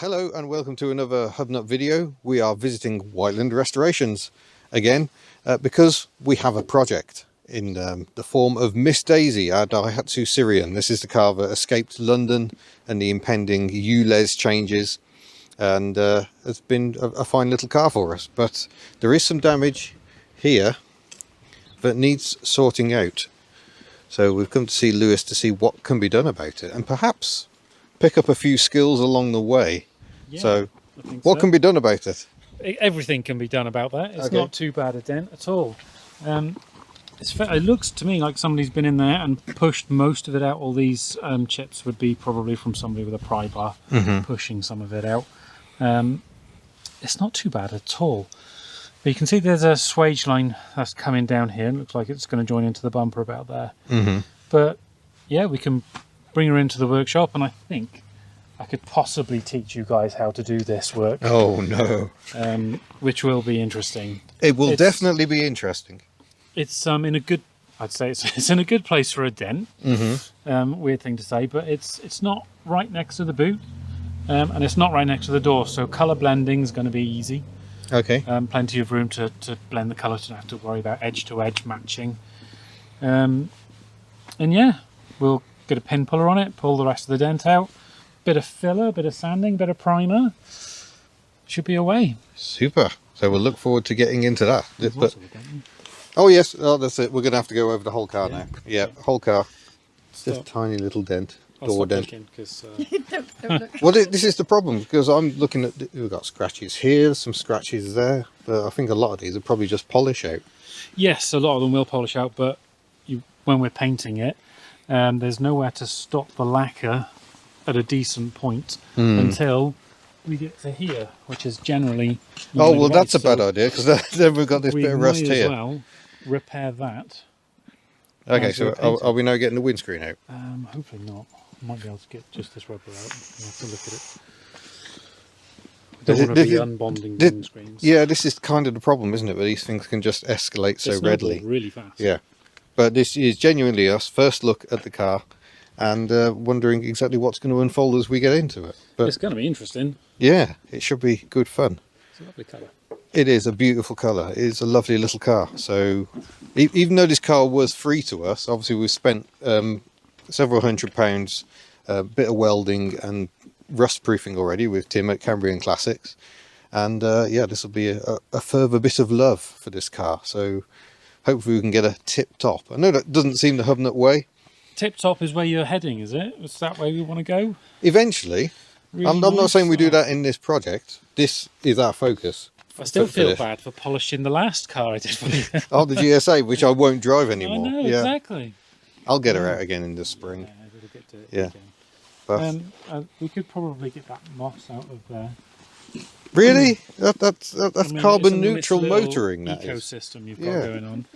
Hello and welcome to another Hubnut video. We are visiting Whiteland Restorations again because we have a project in the form of Miss Daisy, our Daihatsu Sirion. This is the car that escaped London and the impending ULEZ changes, and it's been a fine little car for us. But there is some damage here that needs sorting out. So we've come to see Lewis to see what can be done about it and perhaps pick up a few skills along the way. Yeah, so what can be done about it? Everything can be done about that. It's not too bad a dent at all. It looks to me like somebody's been in there and pushed most of it out. All these chips would be probably from somebody with a pry bar pushing some of it out. It's not too bad at all. But you can see there's a swage line that's coming down here. It looks like it's going to join into the bumper about there. But yeah, we can bring her into the workshop, and I think I could possibly teach you guys how to do this work. Oh no. Which will be interesting. It will definitely be interesting. It's in a good, I'd say it's in a good place for a dent. Weird thing to say, but it's not right next to the boot, and it's not right next to the door, so colour blending is going to be easy. Okay. Plenty of room to blend the colour, to not have to worry about edge to edge matching. And yeah, we'll get a pin puller on it, pull the rest of the dent out, bit of filler, bit of sanding, bit of primer, should be away. Super. So we'll look forward to getting into that. Oh yes, that's it. We're going to have to go over the whole car now. Yeah, whole car. Just a tiny little dent. Door dent. Don't look. Well, this is the problem, because I'm looking at, we've got scratches here, some scratches there, but I think a lot of these are probably just polish out. Yes, a lot of them will polish out, but when we're painting it, there's nowhere to stop the lacquer at a decent point until we get to here, which is generally... Oh, well, that's a bad idea, because then we've got this bit of rust here. We might as well repair that. Okay, so are we now getting the windscreen out? Hopefully not. Might be able to get just this rubber out. We'll have to look at it. We don't want to be unbonding windscreens. Yeah, this is kind of the problem, isn't it? Where these things can just escalate so readily. Really fast. Yeah. But this is genuinely us first look at the car and wondering exactly what's going to unfold as we get into it. But it's going to be interesting. Yeah, it should be good fun. It's a lovely colour. It is a beautiful colour. It is a lovely little car. So even though this car was free to us, obviously we've spent several £100, a bit of welding and rust proofing already with Tim at Cambrian Classics. And yeah, this will be a further bit of love for this car. So hopefully we can get a tip top. I know that doesn't seem the Hubnut way. Tip top is where you're heading, is it? Is that where we want to go? Eventually. Really I'm not saying we do that in this project. This is our focus. I still feel bad for polishing the last car I did for you. Oh, the GSA, which I won't drive anymore. I know, exactly. I'll get her out again in the spring. Yeah, we'll get to it again. But we could probably get that moss out of there. Really? That's carbon neutral motoring. That ecosystem you've got going on.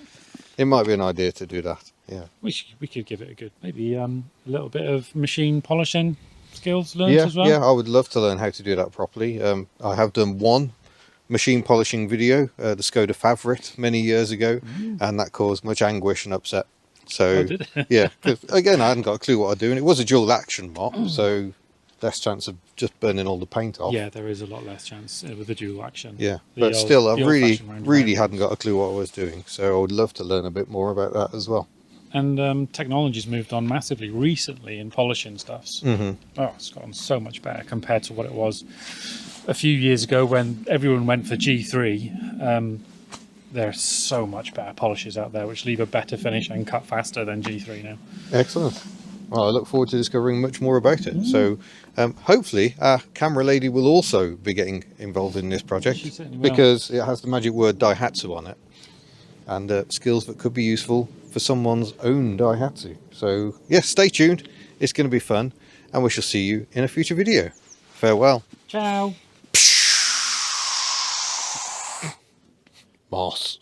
It might be an idea to do that. Yeah. We could give it a good, maybe a little bit of machine polishing skills learned as well. Yeah, I would love to learn how to do that properly. I have done one machine polishing video, the Skoda Favorit, many years ago, and that caused much anguish and upset. So yeah, again, I hadn't got a clue what I'm doing. It was a dual action mop, so less chance of just burning all the paint off. Yeah, there is a lot less chance with the dual action. Yeah, but still, I really hadn't got a clue what I was doing. So I would love to learn a bit more about that as well. And technology's moved on massively recently in polishing stuffs. Oh, it's gotten so much better compared to what it was a few years ago when everyone went for G3. There's so much better polishes out there which leave a better finish and cut faster than G3 now. Excellent. Well, I look forward to discovering much more about it. So hopefully our camera lady will also be getting involved in this project, because it has the magic word Daihatsu on it, and skills that could be useful for someone's own Daihatsu. So yes, stay tuned. It's going to be fun, and we shall see you in a future video. Farewell. Ciao. Moss.